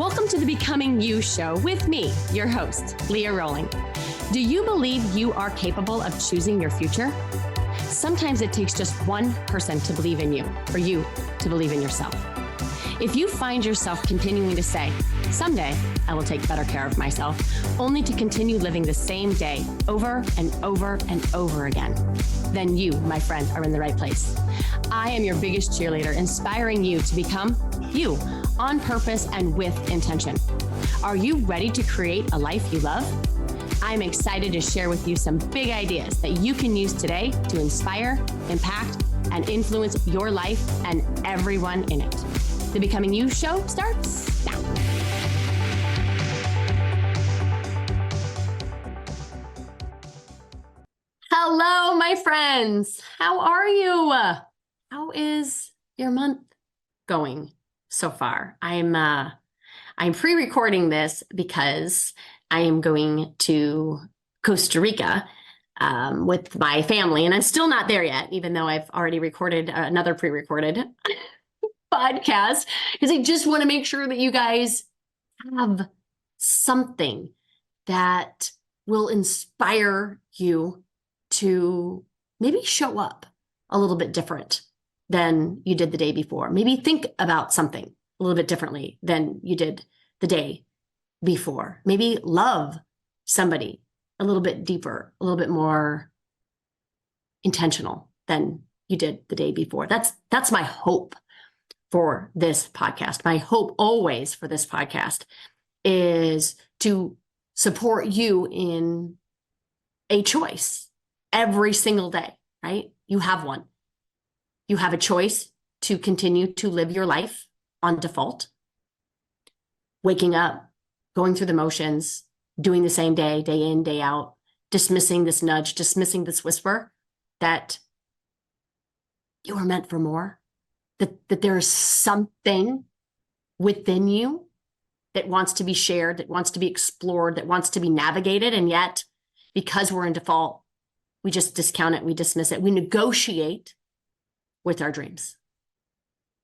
Welcome to the Becoming You show with me, your host, Leah Rowling. Do you believe you are capable of choosing your future? Sometimes it takes just one person to believe in you, or you to believe in yourself. If you find yourself continuing to say, someday I will take better care of myself, only to continue living the same day over and over and over again, then you, my friend, are in the right place. I am your biggest cheerleader, inspiring you to become you on purpose and with intention. Are you ready to create a life you love? I'm excited to share with you some big ideas that you can use today to inspire, impact, and influence your life and everyone in it. The Becoming You show starts now. Hello, my friends. How are you? How is your month going so far? I'm pre-recording this because I am going to Costa Rica with my family, and I'm still not there yet, even though I've already recorded another pre-recorded podcast, because I just want to make sure that you guys have something that will inspire you to maybe show up a little bit different than you did the day before. Maybe think about something a little bit differently than you did the day before. Maybe love somebody a little bit deeper, a little bit more intentional than you did the day before. That's my hope for this podcast. My hope always for this podcast is to support you in a choice every single day, right? You have one. You have a choice to continue to live your life on default, waking up, going through the motions, doing the same day in, day out, dismissing this nudge, dismissing this whisper that you are meant for more, that there is something within you that wants to be shared, that wants to be explored, that wants to be navigated. And yet, because we're in default, we just discount it, we dismiss it, we negotiate with our dreams.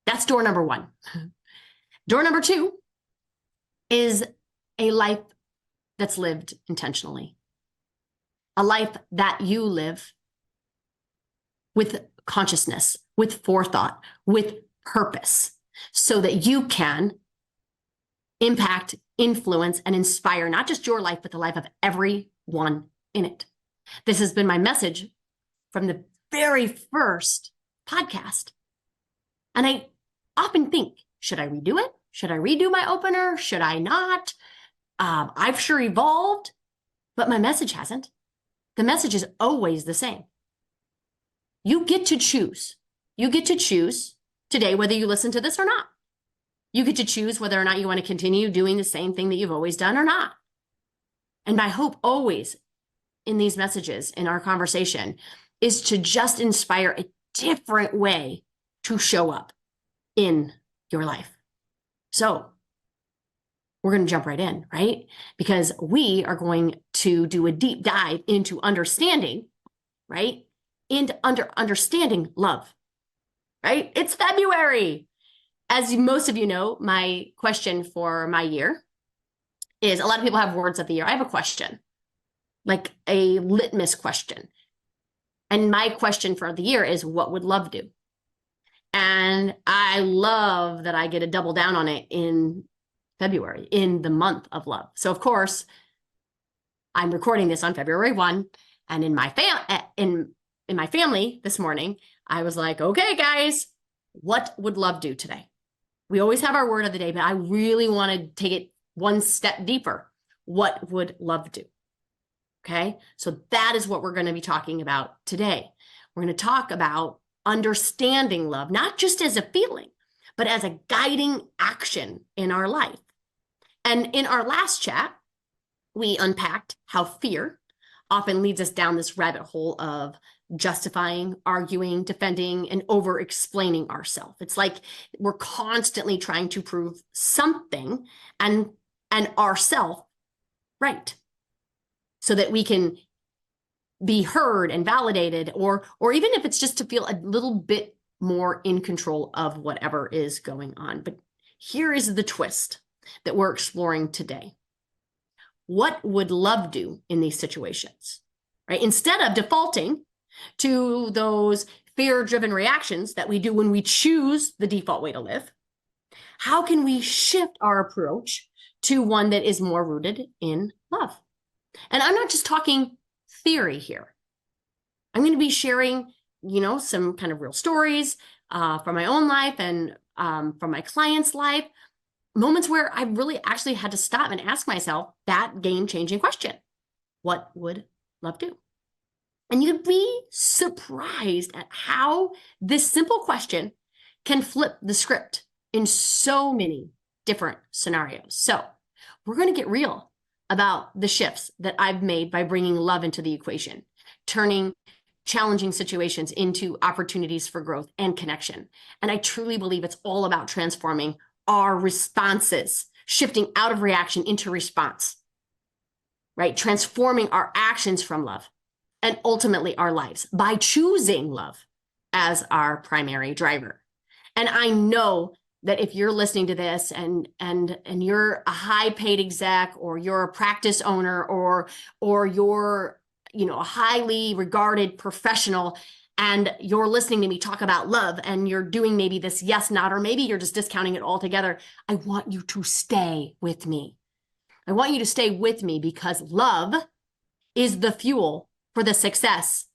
That's door number one. Door number two is a life that's lived intentionally. A life that you live with consciousness, with forethought, with purpose, so that you can impact, influence, and inspire not just your life, but the life of everyone in it. This has been my message from the very first podcast. And I often think, should I redo it? Should I redo my opener? Should I not? I've sure evolved, but my message hasn't. The message is always the same. You get to choose. You get to choose today whether you listen to this or not. You get to choose whether or not you want to continue doing the same thing that you've always done or not. And my hope always in these messages, in our conversation, is to just inspire a different way to show up in your life. So we're going to jump right in, right? Because we are going to do a deep dive into understanding, right? Into understanding love, right? It's February. As most of you know, my question for my year is, a lot of people have words of the year. I have a question, like a litmus question. And my question for the year is, what would love do? And I love that I get to double down on it in February, in the month of love. So of course, I'm recording this on February 1, and in my family this morning, I was like, okay, guys, what would love do today? We always have our word of the day, but I really want to take it one step deeper. What would love do? Okay, so that is what we're going to be talking about today. We're going to talk about understanding love, not just as a feeling, but as a guiding action in our life. And in our last chat, we unpacked how fear often leads us down this rabbit hole of justifying, arguing, defending, and over-explaining ourselves. It's like we're constantly trying to prove something and ourself right, so that we can be heard and validated, or even if it's just to feel a little bit more in control of whatever is going on. But here is the twist. that we're exploring today. What would love do in these situations, right? Instead of defaulting to those fear-driven reactions that we do when we choose the default way to live, how can we shift our approach to one that is more rooted in love? And I'm not just talking theory here. I'm going to be sharing, some kind of real stories from my own life and from my clients' life, moments where I really actually had to stop and ask myself that game-changing question. What would love do? And you'd be surprised at how this simple question can flip the script in so many different scenarios. So we're going to get real about the shifts that I've made by bringing love into the equation, turning challenging situations into opportunities for growth and connection. And I truly believe it's all about transforming our responses, shifting out of reaction into response, right? Transforming our actions from love and ultimately our lives by choosing love as our primary driver. And I know that if you're listening to this and you're a high paid exec, or you're a practice owner, or you're a highly regarded professional, and you're listening to me talk about love, and you're doing maybe this yes, not, or maybe you're just discounting it altogether, I want you to stay with me. I want you to stay with me because love is the fuel for the success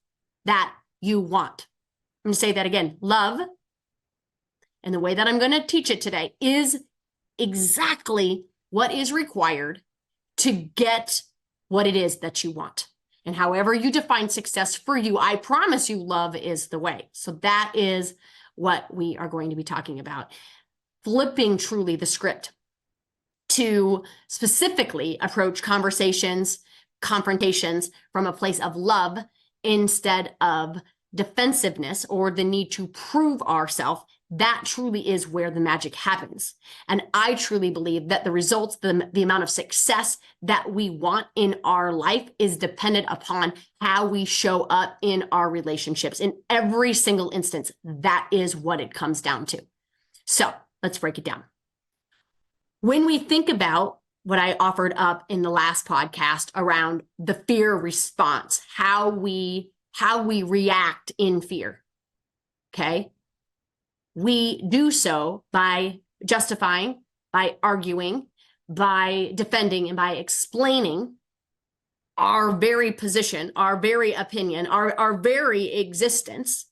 that you want. I'm going to say that again. Love, and the way that I'm going to teach it today, is exactly what is required to get what it is that you want. And however you define success for you, I promise you love is the way. So that is what we are going to be talking about. Flipping truly the script to specifically approach conversations, confrontations from a place of love instead of defensiveness or the need to prove ourselves. That truly is where the magic happens. And I truly believe that the results, the amount of success that we want in our life is dependent upon how we show up in our relationships. In every single instance, that is what it comes down to. So let's break it down. When we think about what I offered up in the last podcast around the fear response, how we react in fear, okay? We do so by justifying, by arguing, by defending, and by explaining our very position, our very opinion, our very existence.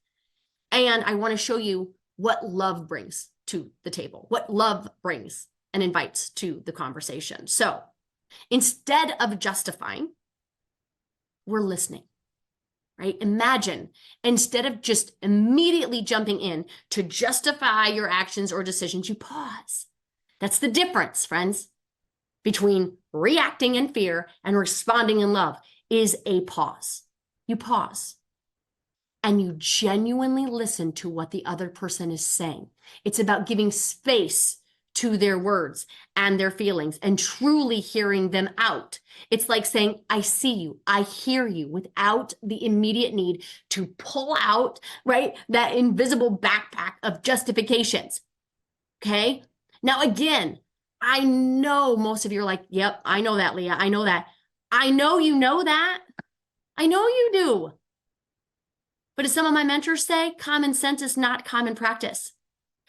And I want to show you what love brings to the table, what love brings and invites to the conversation. So instead of justifying, we're listening. Right? Imagine, instead of just immediately jumping in to justify your actions or decisions, you pause. That's the difference, friends, between reacting in fear and responding in love, is a pause. You pause and you genuinely listen to what the other person is saying. It's about giving space to their words and their feelings and truly hearing them out. It's like saying, I see you, I hear you, without the immediate need to pull out, right, that invisible backpack of justifications. Okay? Now, again, I know most of you are like, yep, I know that, Leah. I know that. I know you know that. I know you do. But as some of my mentors say, common sense is not common practice.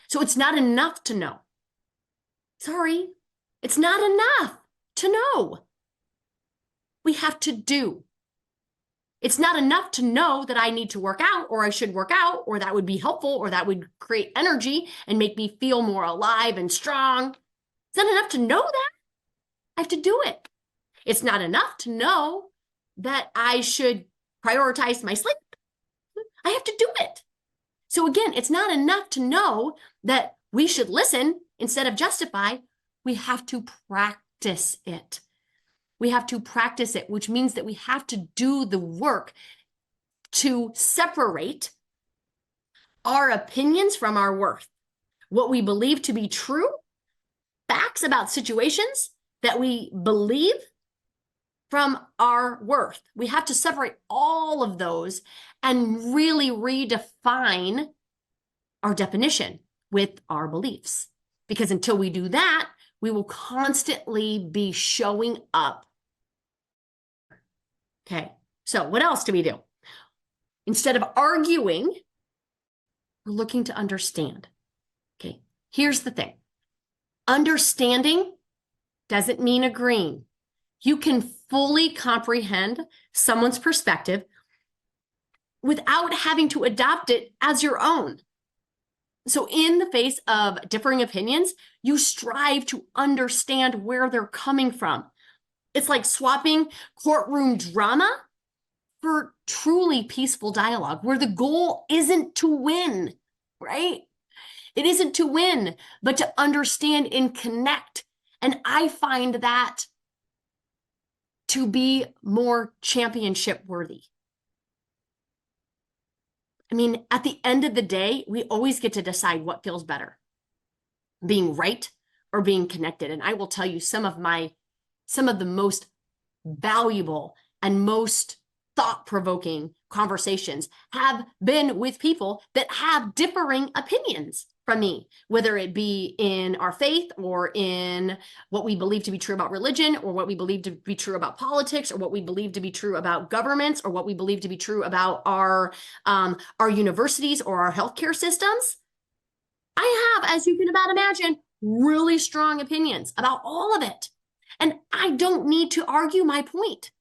So it's not enough to know. Sorry, it's not enough to know. We have to do. It's not enough to know that I need to work out, or I should work out, or that would be helpful, or that would create energy and make me feel more alive and strong. It's not enough to know that. I have to do it. It's not enough to know that I should prioritize my sleep. I have to do it. So again, it's not enough to know that we should listen instead of justify. We have to practice it. We have to practice it, which means that we have to do the work to separate our opinions from our worth. What we believe to be true, facts about situations that we believe, from our worth. We have to separate all of those and really redefine our definition with our beliefs. Because until we do that, We will constantly be showing up. Okay, so what else do we do? Instead of arguing, we're looking to understand. Okay, here's the thing. Understanding doesn't mean agreeing. You can fully comprehend someone's perspective without having to adopt it as your own. So in the face of differing opinions, you strive to understand where they're coming from. It's like swapping courtroom drama for truly peaceful dialogue, where the goal isn't to win, right? It isn't to win, but to understand and connect. And I find that to be more championship worthy. I mean, at the end of the day, we always get to decide what feels better, being right or being connected. And I will tell you some of the most valuable and most thought-provoking conversations have been with people that have differing opinions from me, whether it be in our faith or in what we believe to be true about religion, or what we believe to be true about politics, or what we believe to be true about governments, or what we believe to be true about our universities or our healthcare systems. I have, as you can about imagine, really strong opinions about all of it. And I don't need to argue my point.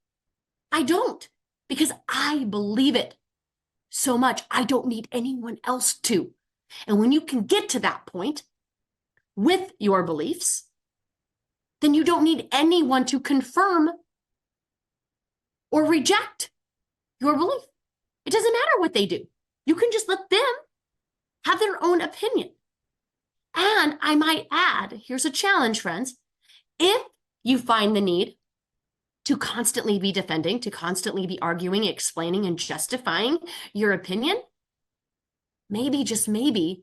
I don't, because I believe it so much. I don't need anyone else to. And when you can get to that point with your beliefs, then you don't need anyone to confirm or reject your belief. It doesn't matter what they do. You can just let them have their own opinion. And I might add, here's a challenge, friends. If you find the need to constantly be defending, to constantly be arguing, explaining, and justifying your opinion, maybe, just maybe,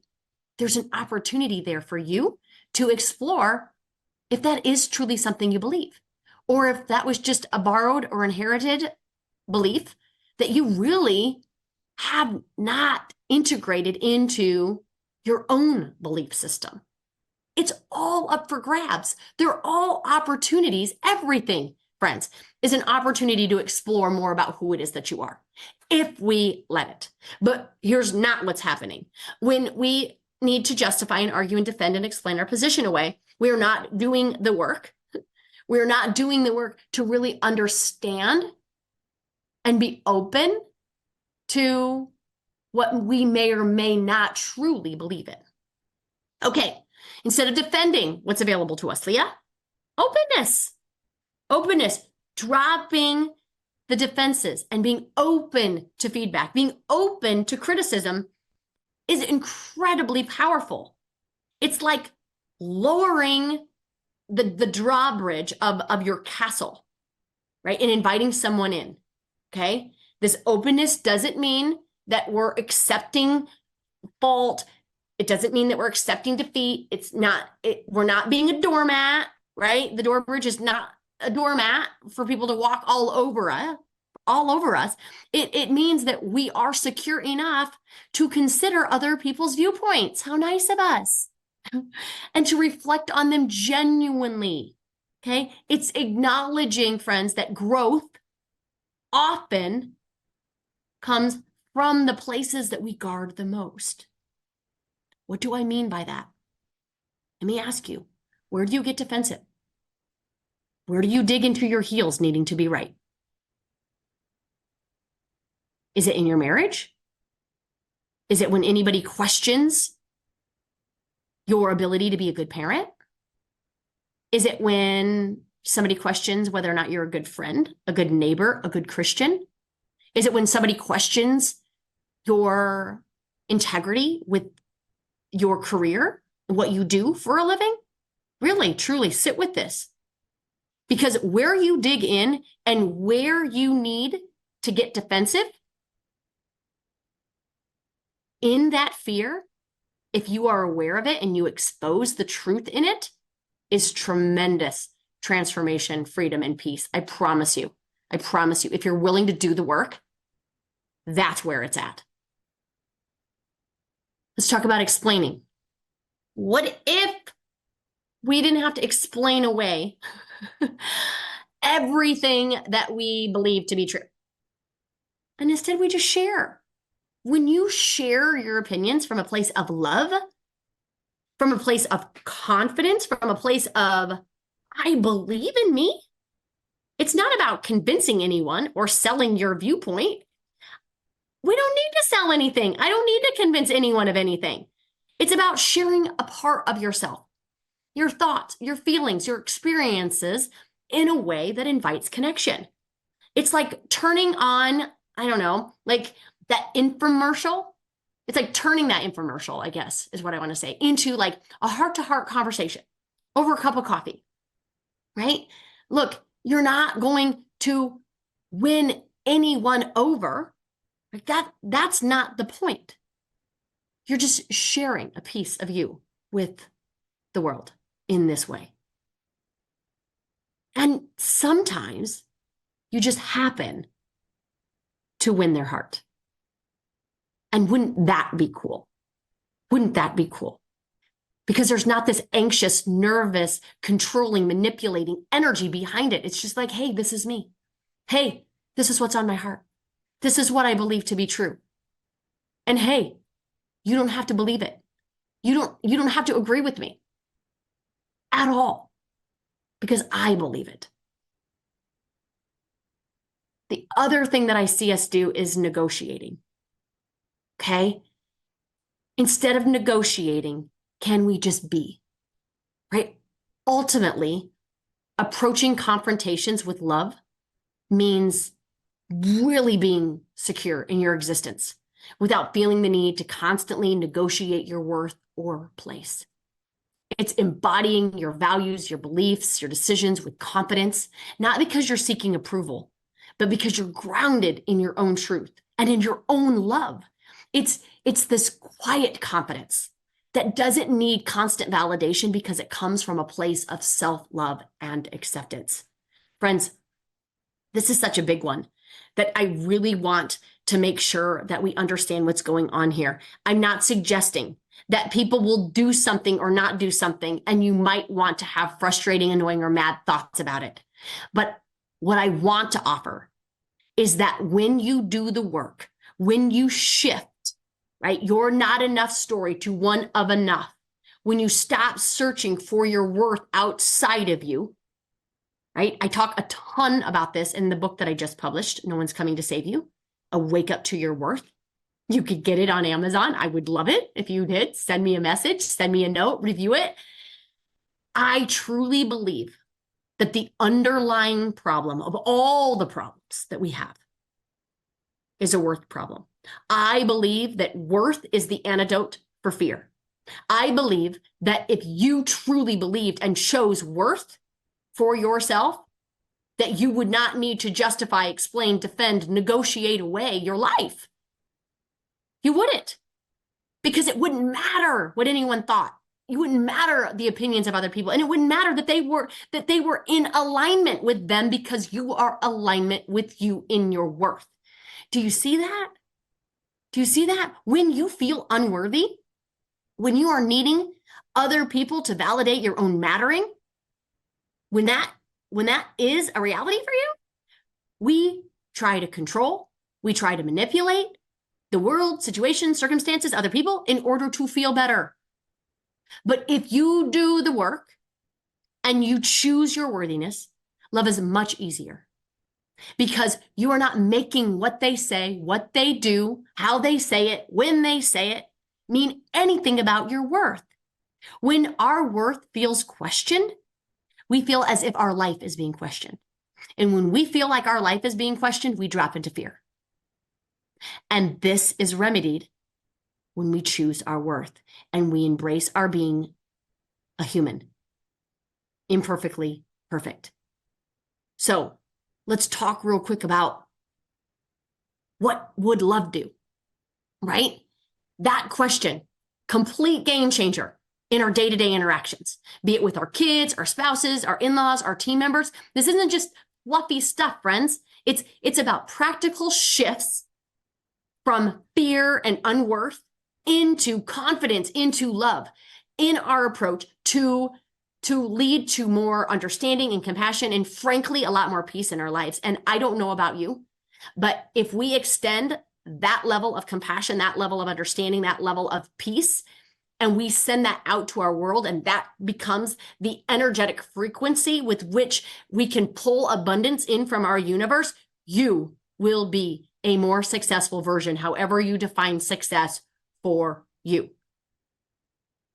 there's an opportunity there for you to explore if that is truly something you believe, or if that was just a borrowed or inherited belief that you really have not integrated into your own belief system. It's all up for grabs. They're all opportunities. Everything, friends, is an opportunity to explore more about who it is that you are, if we let it. But here's not what's happening. When we need to justify and argue and defend and explain our position away, we are not doing the work. We're not doing the work to really understand and be open to what we may or may not truly believe in. Okay, instead of defending what's available to us, Leah, openness. Openness, dropping the defenses and being open to feedback, being open to criticism is incredibly powerful. It's like lowering the drawbridge of your castle, right? And inviting someone in, okay? This openness doesn't mean that we're accepting fault. It doesn't mean that we're accepting defeat. We're not being a doormat, right? The drawbridge is not a doormat for people to walk all over us. It means that we are secure enough to consider other people's viewpoints. How nice of us. And to reflect on them genuinely. Okay? It's acknowledging, friends, that growth often comes from the places that we guard the most. What do I mean by that? Let me ask you, where do you get defensive? Where do you dig into your heels needing to be right? Is it in your marriage? Is it when anybody questions your ability to be a good parent? Is it when somebody questions whether or not you're a good friend, a good neighbor, a good Christian? Is it when somebody questions your integrity with your career, what you do for a living? Really, truly sit with this. Because where you dig in and where you need to get defensive, in that fear, if you are aware of it and you expose the truth in it, is tremendous transformation, freedom, and peace. I promise you. I promise you. If you're willing to do the work, that's where it's at. Let's talk about explaining. What if We didn't have to explain away everything that we believe to be true. And instead, we just share. When you share your opinions from a place of love, from a place of confidence, from a place of, I believe in me, it's not about convincing anyone or selling your viewpoint. We don't need to sell anything. I don't need to convince anyone of anything. It's about sharing a part of yourself, your thoughts, your feelings, your experiences in a way that invites connection. It's like turning on, I don't know, like that infomercial. It's like turning that infomercial, I guess, is what I want to say, into like a heart-to-heart conversation over a cup of coffee, right? Look, you're not going to win anyone over. Like that's not the point. You're just sharing a piece of you with the world in this way. And sometimes you just happen to win their heart. And wouldn't that be cool? Wouldn't that be cool? Because there's not this anxious, nervous, controlling, manipulating energy behind it. It's just like, hey, this is me. Hey, this is what's on my heart. This is what I believe to be true. And hey, you don't have to believe it. You don't have to agree with me at all, because I believe it. The other thing that I see us do is negotiating. Okay? Instead of negotiating, can we just be? Right? Ultimately, approaching confrontations with love means really being secure in your existence without feeling the need to constantly negotiate your worth or place. It's embodying your values, your beliefs, your decisions with confidence, not because you're seeking approval, but because you're grounded in your own truth and in your own love. It's this quiet confidence that doesn't need constant validation because it comes from a place of self-love and acceptance. Friends, this is such a big one that I really want to make sure that we understand what's going on here. I'm not suggesting that people will do something or not do something, and you might want to have frustrating, annoying, or mad thoughts about it. But what I want to offer is that when you do the work, when you shift, right, your not enough story to one of enough, when you stop searching for your worth outside of you, right? I talk a ton about this in the book that I just published, No One's Coming to Save You, A Wake Up to Your Worth. You could get it on Amazon. I would love it if you did. Send me a message, send me a note, review it. I truly believe that the underlying problem of all the problems that we have is a worth problem. I believe that worth is the antidote for fear. I believe that if you truly believed and chose worth for yourself, that you would not need to justify, explain, defend, negotiate away your life. You wouldn't, because it wouldn't matter what anyone thought. It wouldn't matter the opinions of other people, and it wouldn't matter that they were in alignment with them, because you are alignment with you in your worth. Do you see that? Do you see that? When you feel unworthy, when you are needing other people to validate your own mattering, when that is a reality for you, we try to control, we try to manipulate the world, situations, circumstances, other people in order to feel better. But if you do the work and you choose your worthiness, love is much easier, because you are not making what they say, what they do, how they say it, when they say it, mean anything about your worth. When our worth feels questioned, we feel as if our life is being questioned. And when we feel like our life is being questioned, we drop into fear. And this is remedied when we choose our worth and we embrace our being a human, imperfectly perfect. So let's talk real quick about what would love do, right? That question, complete game changer in our day-to-day interactions, be it with our kids, our spouses, our in-laws, our team members. This isn't just fluffy stuff, friends. It's about practical shifts from fear and unworth into confidence, into love, in our approach to to lead to more understanding and compassion and, frankly, a lot more peace in our lives. And I don't know about you, but if we extend that level of compassion, that level of understanding, that level of peace, and we send that out to our world, and that becomes the energetic frequency with which we can pull abundance in from our universe, you will be a more successful version, however you define success for you.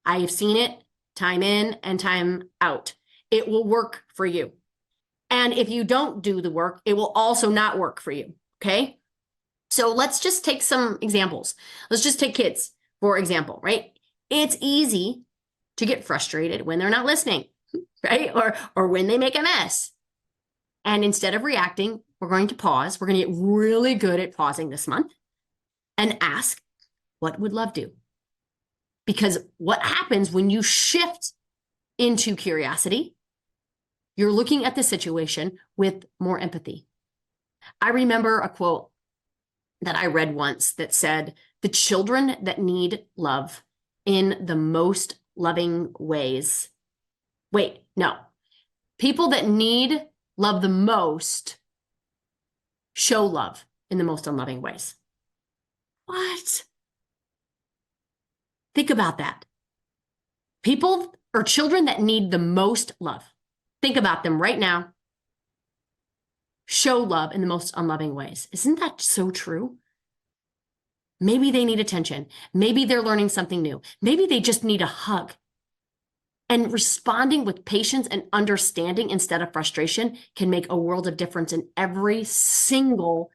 I have seen it time in and time out. It will work for you. And if you don't do the work, it will also not work for you. Okay. So let's just take some examples. Let's just take kids, for example, right? It's easy to get frustrated when they're not listening, right? Or when they make a mess. And instead of reacting, we're going to pause. We're going to get really good at pausing this month and ask, what would love do? Because what happens when you shift into curiosity, you're looking at the situation with more empathy. I remember a quote that I read once that said, the children that need love in the most loving ways. Wait, no. People that need love the most show love in the most unloving ways. What? Think about that. People or children that need the most love. Think about them right now. Show love in the most unloving ways. Isn't that so true? Maybe they need attention. Maybe they're learning something new. Maybe they just need a hug. And responding with patience and understanding instead of frustration can make a world of difference in every single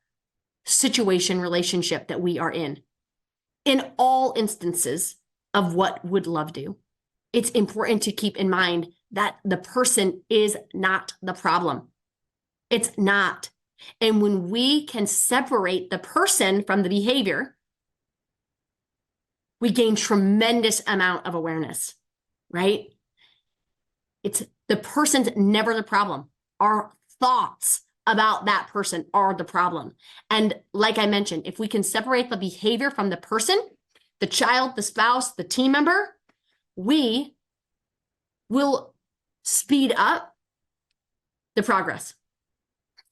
situation, relationship that we are in. In all instances of what would love do, it's important to keep in mind that the person is not the problem. It's not. And when we can separate the person from the behavior, we gain tremendous amount of awareness, right? It's the person's never the problem. Our thoughts about that person are the problem. And like I mentioned, if we can separate the behavior from the person, the child, the spouse, the team member, we will speed up the progress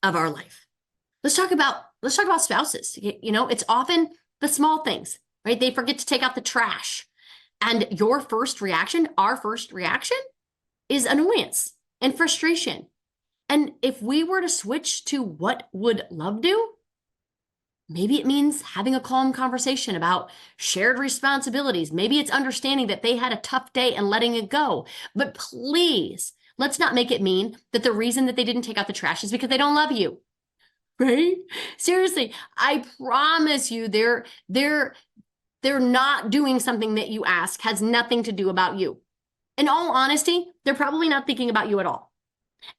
of our life. Let's talk about spouses. You know, it's often the small things, right? They forget to take out the trash. And your first reaction, our first reaction, is annoyance and frustration. And if we were to switch to what would love do, maybe it means having a calm conversation about shared responsibilities. Maybe it's understanding that they had a tough day and letting it go. But please, let's not make it mean that the reason that they didn't take out the trash is because they don't love you, right? Seriously, I promise you they're not doing something that you ask has nothing to do about you. In all honesty, they're probably not thinking about you at all.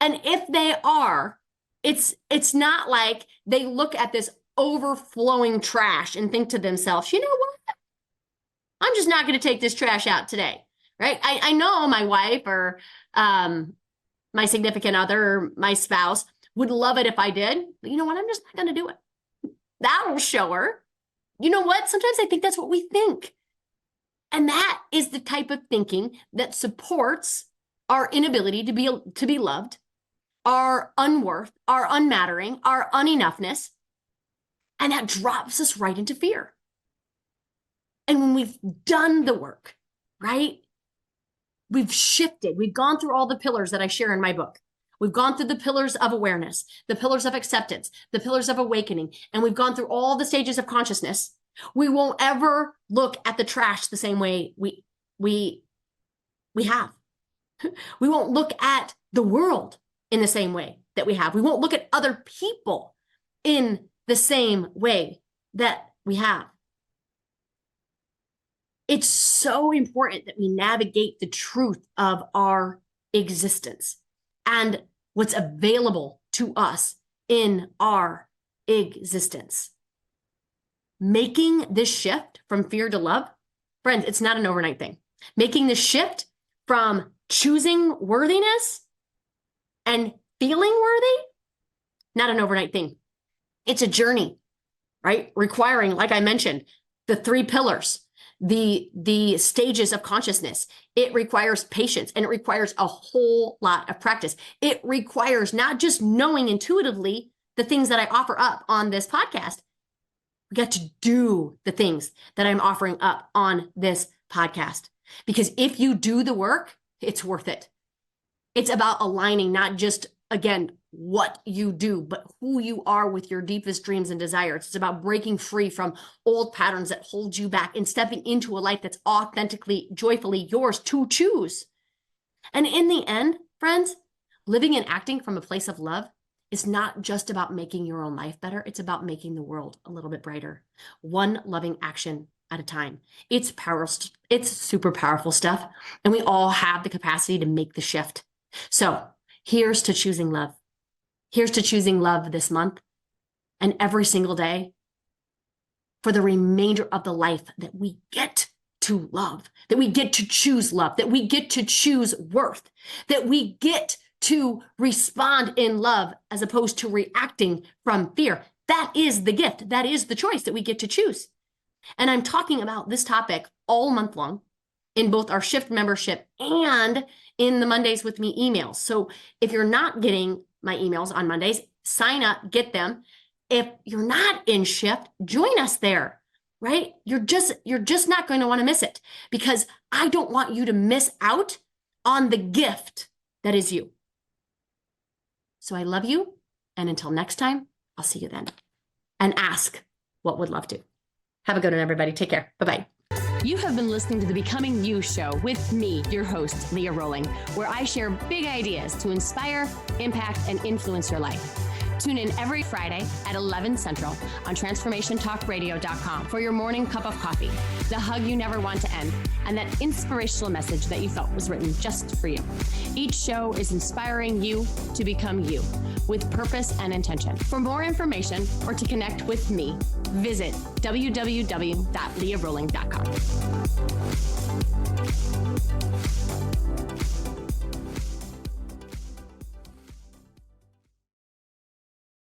And if they are, it's not like they look at this overflowing trash and think to themselves, you know what? I'm just not going to take this trash out today, right? I know my wife or my significant other or my spouse would love it if I did, but you know what? I'm just not going to do it. That'll show her. You know what? Sometimes I think that's what we think. And that is the type of thinking that supports our inability to be loved, our unworth, our unmattering, our unenoughness, and that drops us right into fear. And when we've done the work, right, we've shifted, we've gone through all the pillars that I share in my book. We've gone through the pillars of awareness, the pillars of acceptance, the pillars of awakening, and we've gone through all the stages of consciousness. We won't ever look at the trash the same way we have. We won't look at the world in the same way that we have. We won't look at other people in the same way that we have. It's so important that we navigate the truth of our existence and what's available to us in our existence. Making this shift from fear to love, friends, it's not an overnight thing. Making this shift from choosing worthiness and feeling worthy, not an overnight thing. It's a journey, right? Requiring, like I mentioned, the 3 pillars, the stages of consciousness. It requires patience, and it requires a whole lot of practice. It requires not just knowing intuitively the things that I offer up on this podcast. We got to do the things that I'm offering up on this podcast. Because if you do the work, it's worth it. It's about aligning not just, again, what you do, but who you are with your deepest dreams and desires. It's about breaking free from old patterns that hold you back and stepping into a life that's authentically, joyfully yours to choose. And in the end, friends, living and acting from a place of love is not just about making your own life better. It's about making the world a little bit brighter, one loving action at a time. It's powerful. It's super powerful stuff. And we all have the capacity to make the shift. So here's to choosing love. Here's to choosing love this month and every single day for the remainder of the life that we get to love, that we get to choose love, that we get to choose worth, that we get to respond in love as opposed to reacting from fear. That is the gift. That is the choice that we get to choose. And I'm talking about this topic all month long in both our Shift membership and in the Mondays with Me emails. So if you're not getting my emails on Mondays, sign up, get them. If you're not in Shift, join us there, right? You're just not going to want to miss it, because I don't want you to miss out on the gift that is you. So I love you. And until next time, I'll see you then. And ask, what would love do? Have a good one, everybody. Take care. Bye-bye. You have been listening to the Becoming You show with me, your host, Leah Rolling, where I share big ideas to inspire, impact, and influence your life. Tune in every Friday at 11 Central on transformationtalkradio.com for your morning cup of coffee, the hug you never want to end, and that inspirational message that you felt was written just for you. Each show is inspiring you to become you with purpose and intention. For more information or to connect with me, visit www.leahrolling.com.